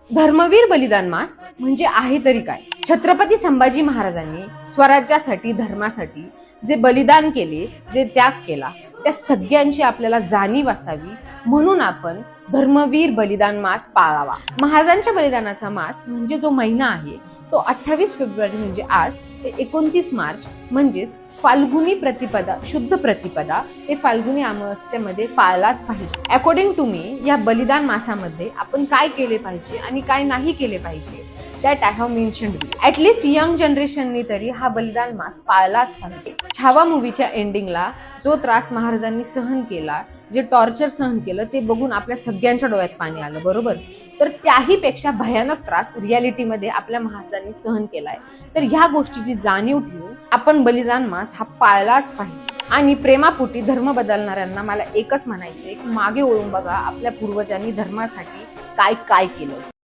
धर्मवीर बलिदान मास म्हणजे आहे तरी काय? छत्रपती संभाजी महाराजांनी स्वराज्यासाठी, धर्मासाठी जे बलिदान केले, जे त्याग केला, त्या सगळ्यांची आपल्याला जाणीव असावी म्हणून आपण धर्मवीर बलिदान मास पाळावा। महाराजांच्या बलिदानाचा मास म्हणजे जो महिना आहे तो 28 फेब्रुवारी म्हणजे आज ते 29 मार्च म्हणजेच फाल्गुनी प्रतिपदा, शुद्ध प्रतिपदा ते फाल्गुनी अमावस्येमध्ये पाळलाच पाहिजे। अकॉर्डिंग टू मी या बलिदान मासामध्ये आपण काय केले पाहिजे आणि काय नाही केले पाहिजे that I have mentioned. At least young जनरेशननी तरी हा बलिदान मास पाळलाच पाहिजे। छावा मूवीच्या एंडिंगला जो त्रास महाराजांनी सहन केला, जे टॉर्चर सहन केलं ते बघून आपल्या सगळ्यांच्या डोळ्यात पाणी आलं, बरोबर? तर त्याही पेक्षा भयानक त्रास रियालिटीमध्ये आपल्या महाराजांनी सहन केलाय। तर ह्या गोष्टीची जाणीव ठेवून आपण बलिदान मास हा पाळलाच पाहिजे। आणि प्रेमापोटी धर्म बदलणाऱ्यांना मला एकच म्हणायचंय की मागे वळून बघा, आपल्या पूर्वजांनी धर्मासाठी काय काय केलं।